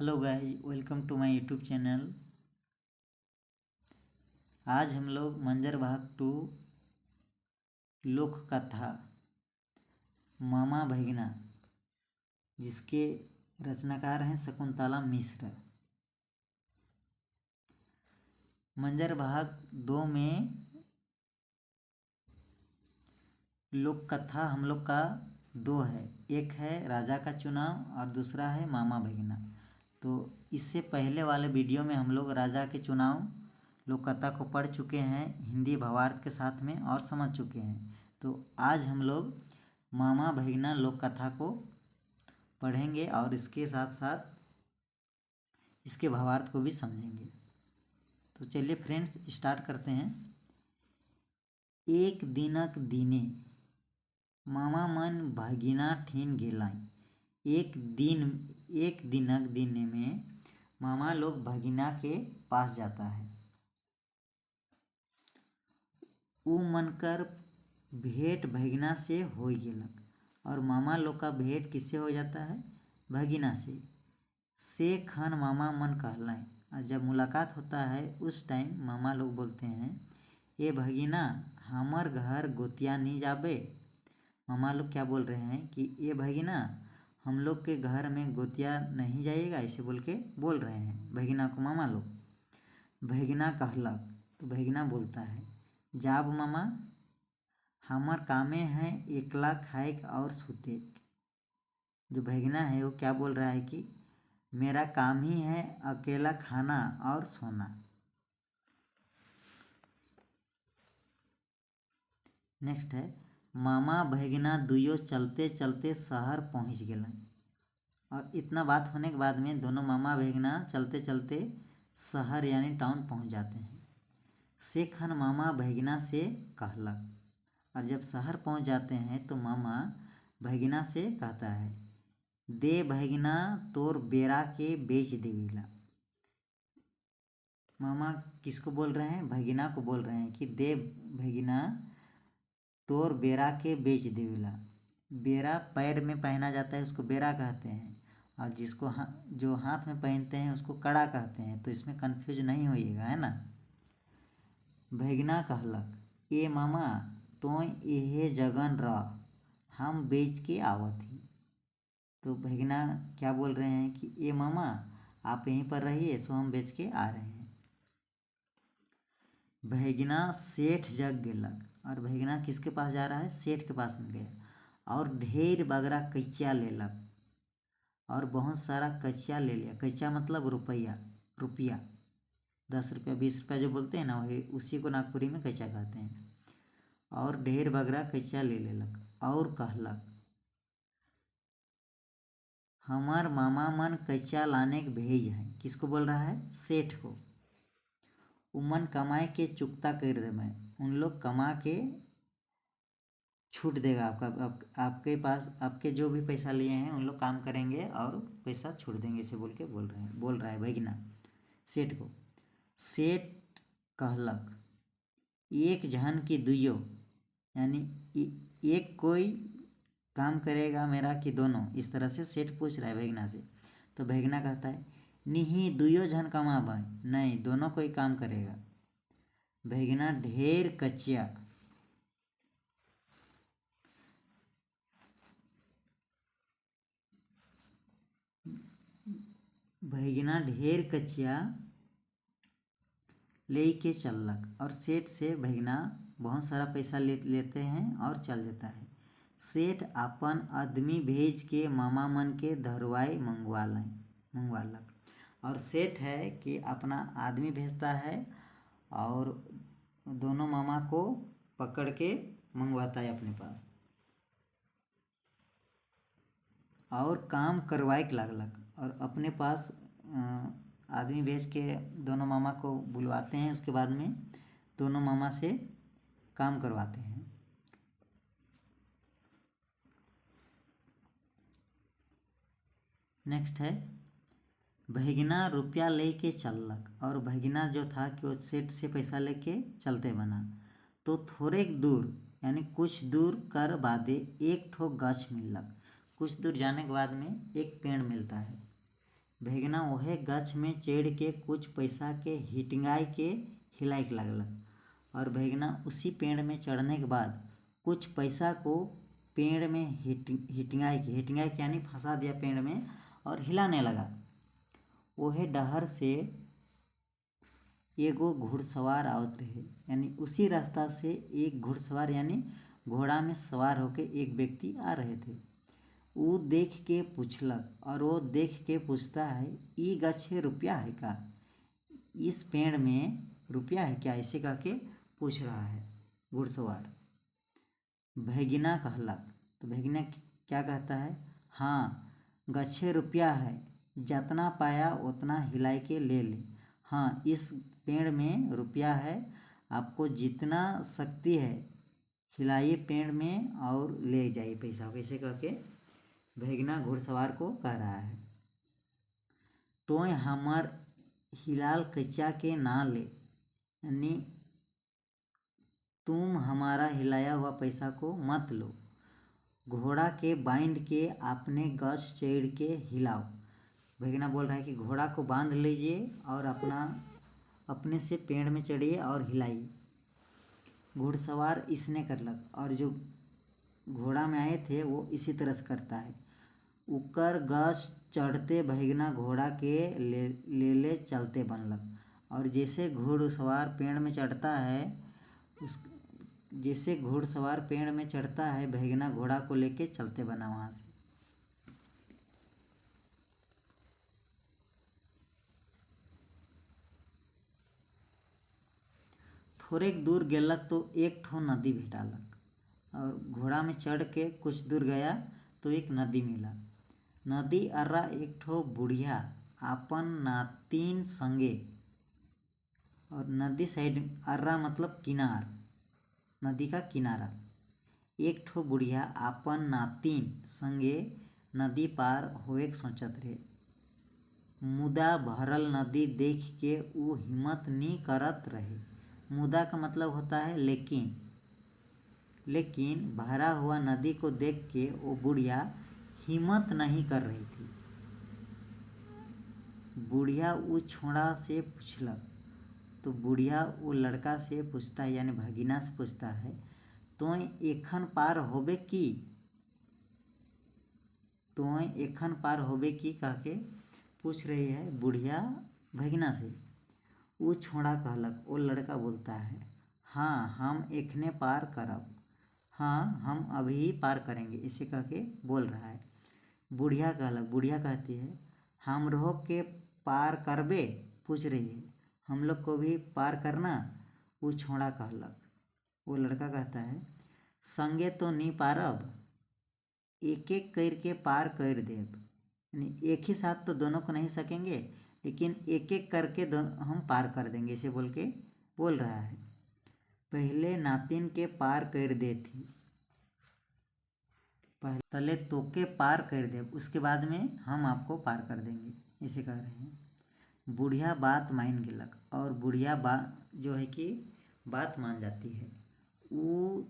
Hello guys, welcome to my YouTube channel. आज हम लोग मंजर भाग 2 लोक कथा मामा भगिना, जिसके रचनाकार हैं शकुंतला मिश्र। मंजर भाग 2 में लोक कथा हम लोग का 2 है। एक है राजा का चुनाव और दूसरा है मामा भगिना। तो इससे पहले वाले वीडियो में हम लोग राजा के चुनाव लोक कथा को पढ़ चुके हैं हिंदी भावार्थ के साथ में और समझ चुके हैं। तो आज हम लोग मामा भगिना लोक कथा को पढ़ेंगे और इसके साथ साथ इसके भावार्थ को भी समझेंगे। तो चलिए फ्रेंड्स, स्टार्ट करते हैं। एक दिनक दिने मामा मन भगिना ठीन गेलाई। एक दिनक दिन में मामा लोग भगिना के पास जाता है। उ मनकर भेंट भगिना से हो गेलक। और मामा लोग का भेंट किससे हो जाता है? भगिना से खन मामा मन कहलाए। और जब मुलाकात होता है उस टाइम मामा लोग बोलते हैं, ये भगिना हमर घर गोतिया नहीं जाबे। मामा लोग क्या बोल रहे हैं कि ये भगिना हम लोग के घर में गोतिया नहीं जाएगा, ऐसे बोल रहे हैं भगिना को मामा लोग। भगिना कहलक, तो भगिना बोलता है, जाब मामा हमर कामे हैं एकला खाए और सूते। जो भगिना है वो क्या बोल रहा है कि मेरा काम ही है अकेला खाना और सोना। नेक्स्ट है, मामा भगिना दुयो चलते चलते शहर पहुंच गए। और इतना बात होने के बाद में दोनों मामा भगिना चलते चलते शहर यानी टाउन पहुंच जाते हैं। से खन मामा भगिना से कहलक। और जब शहर पहुंच जाते हैं तो मामा भगिना से कहता है, दे भगिना तोर बेरा के बेच देविला। मामा किसको बोल रहे हैं? भगिना को बोल रहे हैं कि दे भगिना तोर बेरा के बेच देविला। बेरा पैर में पहना जाता है, उसको बेरा कहते हैं। और जिसको जो हाथ में पहनते हैं उसको कड़ा कहते हैं। तो इसमें कंफ्यूज नहीं होइएगा, है ना। भगिना कहलक, ए मामा तो यहे जगन रह, हम बेच के आवत ही। तो भगिना क्या बोल रहे हैं कि ए मामा आप यहीं पर रहिए, सो हम बेच के आ रहे हैं। भगिना सेठ जग गेलक। और भगिना किसके पास जा रहा है? सेठ के पास में गया। और ढेर बगरा कच्चा लेलक। और बहुत सारा कच्चा ले लिया। कच्चा मतलब रुपया 10 रुपया 20 रुपया जो बोलते हैं ना, वही उसी को नागपुरी में कच्चा कहते हैं। और ढेर बगरा कच्चा ले लेलक। और कहलक, हमार मामा मन कच्चा लाने के भेज है। किसको बोल रहा है? सेठ को। उमन कमाए के चुकता कर दे, मैं उन लोग कमा के छूट देगा आपका। आपके पास आपके जो भी पैसा लिए हैं उन लोग काम करेंगे और पैसा छूट देंगे, इसे बोल रहा है भगिना सेठ को। सेठ कहलक, एक जहन की दुइयो, यानी एक कोई काम करेगा मेरा कि दोनों? इस तरह से सेठ पूछ रहा है भगिना से। तो भगिना कहता है, नहीं दुइयो जन कमाबा, नहीं दोनों कोई काम करेगा। भगिना ढेर कच्चा ले के चललक। और सेठ से भगिना बहुत सारा पैसा लेते हैं और चल देता है। सेठ अपन आदमी भेज के मामा मन के धरवाई मंगवालक। और सेठ है कि अपना आदमी भेजता है और दोनों मामा को पकड़ के मंगवाता है अपने पास और काम करवाए के लागलक। और अपने पास आदमी भेज के दोनों मामा को बुलवाते हैं। उसके बाद में दोनों मामा से काम करवाते हैं। नेक्स्ट है, भगिना रुपया लेके चललक। और भगिना जो था कि वो सेठ से पैसा लेके चलते बना। तो थोड़े दूर यानी कुछ दूर कर बादे एक ठो गछ मिललक। कुछ दूर जाने के बाद में एक पेड़ मिलता है। भैगना वहे गछ में चढ़ के कुछ पैसा के हिटंगाई के हिलाए के लगलक। और भैगना उसी पेड़ में चढ़ने के बाद कुछ पैसा को पेड़ में हिटंगाई के यानी फंसा दिया पेड़ में और हिलाने लगा। वहे डहर से एगो घुड़सवार आवत रहे, यानी उसी रास्ता से एक घुड़सवार यानी घोड़ा में सवार होके एक व्यक्ति आ रहे थे। वो देख के पूछलक, और वो देख के पूछता है, ई गछे रुपया है का, इस पेड़ में रुपया है क्या, ऐसे कह के पूछ रहा है घुड़सवार। भैगिना कहलक, तो भैगिना क्या कहता है, हाँ गछे रुपया है, जितना पाया उतना हिलाई के ले ले। हाँ इस पेड़ में रुपया है, आपको जितना शक्ति है हिलाइए पेड़ में और ले जाइए पैसा, वैसे कह के भैगना घुड़सवार को कह रहा है। तो हमर हिलाल कच्चा के ना ले, यानी तुम हमारा हिलाया हुआ पैसा को मत लो, घोड़ा के बांध के अपने गछ चढ़ के हिलाओ। भैगना बोल रहा है कि घोड़ा को बांध लीजिए और अपने से पेड़ में चढ़िए और हिलाइए। घुड़सवार इसने करलक, और जो घोड़ा में आए थे वो इसी तरह से करता है। उकर गछ चढ़ते भैगना घोड़ा के ले चलते बनलक। और जैसे घुड़सवार पेड़ में चढ़ता है भैगना घोड़ा को लेके चलते बना वहाँ से। थोड़े दूर गेलक तो एक ठो नदी भेटालक, और घोड़ा में चढ़ के कुछ दूर गया तो एक नदी मिला। नदी अर्रा एक ठो बुढ़िया आपन नातिन संगे, और नदी साइड अर्रा मतलब किनार, नदी का किनारा। एक ठो बुढ़िया आपन नातिन संगे नदी पार होए सोचत रहे, मुदा भरल नदी देख के वो हिम्मत नी करत रहे। मुदा का मतलब होता है लेकिन भरा हुआ नदी को देख के वो बुढ़िया हिम्मत नहीं कर रही थी। बुढ़िया वो छोड़ा से पूछलक, तो बुढ़िया वो लड़का से पूछता है, यानी भगिना से पूछता है, तो एखन पार होबे की कह के पूछ रही है बुढ़िया भगिना से। वो छोड़ा कहलक, वो लड़का बोलता है, हाँ हम एखने पार करब, हाँ हम अभी पार करेंगे, इसे कह के बोल रहा है। बुढ़िया कहती है, हम रोह के पार करबे, पूछ रही है, हम लोग को भी पार करना। वो छोड़ा कहलक, वो लड़का कहता है, संगे तो नी पारब, एक एक करके पार कर देब, यानी एक ही साथ तो दोनों को नहीं सकेंगे, लेकिन एक एक करके हम पार कर देंगे, इसे बोल रहा है। पहले नातिन के पार कर दे थी, पहले तो के पार कर दे, उसके बाद में हम आपको पार कर देंगे, इसे कह रहे हैं। बुढ़िया बात मान गेलक, और बुढ़िया जो है कि बात मान जाती है। वो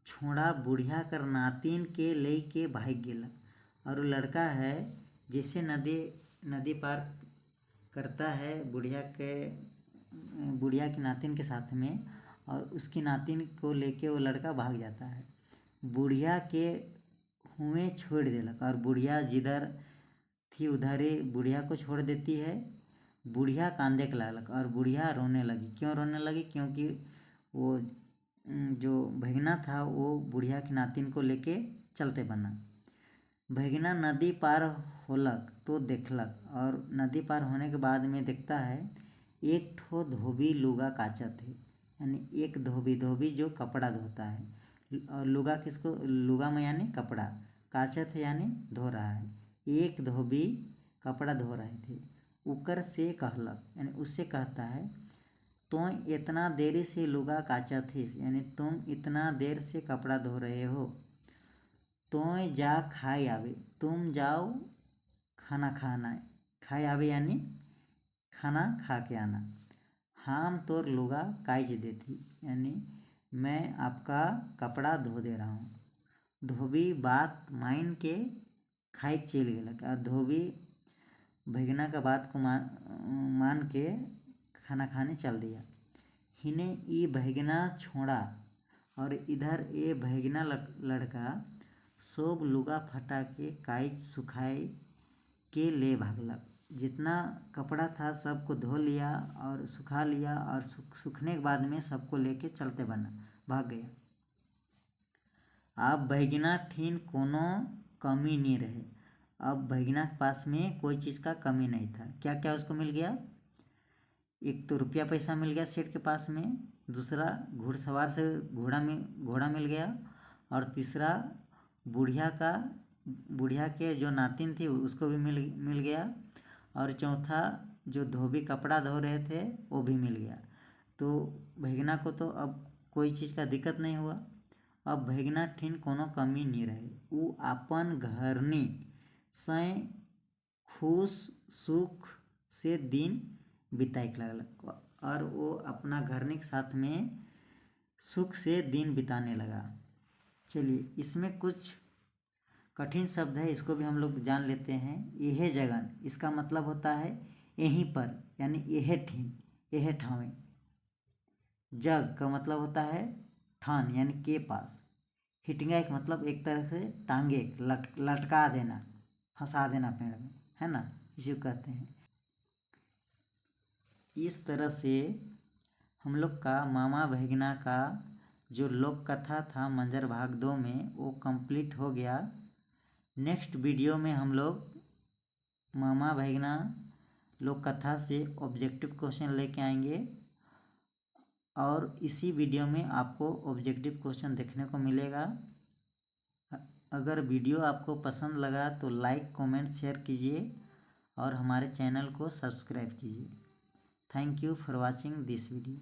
छोड़ा बुढ़िया कर नातिन के ले के भाग गेलक, और वो लड़का है जैसे नदी पार करता है बुढ़िया की नातिन के साथ में, और उसकी नातिन को लेके वो लड़का भाग जाता है। बुढ़िया के हुएं छोड़ देलक, और बुढ़िया जिधर थी उधर ही बुढ़िया को छोड़ देती है। बुढ़िया कांदे के लागलक, और बुढ़िया रोने लगी। क्यों रोने लगी? क्योंकि वो जो भैगना था वो बुढ़िया की नातिन को लेके चलते बना। भैगना नदी पार होलक तो देखलक, और नदी पार होने के बाद में देखता है एक ठो धोबी लुगा काचत है, यानी एक धोबी जो कपड़ा धोता है, और लुगा में यानी कपड़ा, काचत है यानी धो रहा है। एक धोबी कपड़ा धो रहे थे। उकर से कहलक, यानी उससे कहता है, तो इतना देरी से लुगा काचत है, यानी तुम इतना देर से कपड़ा धो रहे हो, तो जा खाए आवे, तुम जाओ खाना खाना, खाए आवे यानी खाना खा के आना। हम तोर लुगा काच देती, यानी मैं आपका कपड़ा धो दे रहा हूँ। धोबी बात मान के खाए चल गेलक, और धोबी भैगना का बात को मान के खाना खाने चल दिया। हिने ई भैगना छोड़ा और इधर ये भैगना लड़का सब लुगा फटा के काइच सुखाए के ले भागलक। जितना कपड़ा था सबको धो लिया और सुखा लिया और सूखने के बाद में सबको लेके चलते बना भाग गया। अब भैगना ठीन कोनो कमी नहीं रहे। अब भैगना के पास में कोई चीज़ का कमी नहीं था। क्या क्या उसको मिल गया? एक तो रुपया पैसा मिल गया सेठ के पास में, दूसरा घुड़सवार से घोड़ा मिल गया, और तीसरा बुढ़िया के जो नातिन थी उसको भी मिल गया, और चौथा जो धोबी कपड़ा धो रहे थे वो भी मिल गया। तो भैगना को तो अब कोई चीज़ का दिक्कत नहीं हुआ। अब भैगना ठीन कोनो कमी नहीं रहे। वो अपन घरनी सै खुश सुख से दिन बिताए लगलक और वो अपना घरनी के साथ में सुख से दिन बिताने लगा। चलिए, इसमें कुछ कठिन शब्द है, इसको भी हम लोग जान लेते हैं। यह जगन, इसका मतलब होता है यहीं पर, यानी यह ठीन, यह ठावे। जग का मतलब होता है ठान, यानी के पास। हिटिंगा का मतलब एक तरह से टांगे लटका देना, फंसा देना पेड़ में, है ना, इसी को कहते हैं। इस तरह से हम लोग का मामा भैगना का जो लोक कथा था मंजर भाग 2 में वो कंप्लीट हो गया। नेक्स्ट वीडियो में हम लोग मामा भैगना लोक कथा से ऑब्जेक्टिव क्वेश्चन लेके आएंगे, और इसी वीडियो में आपको ऑब्जेक्टिव क्वेश्चन देखने को मिलेगा। अगर वीडियो आपको पसंद लगा तो लाइक कमेंट शेयर कीजिए और हमारे चैनल को सब्सक्राइब कीजिए। Thank you for watching this video.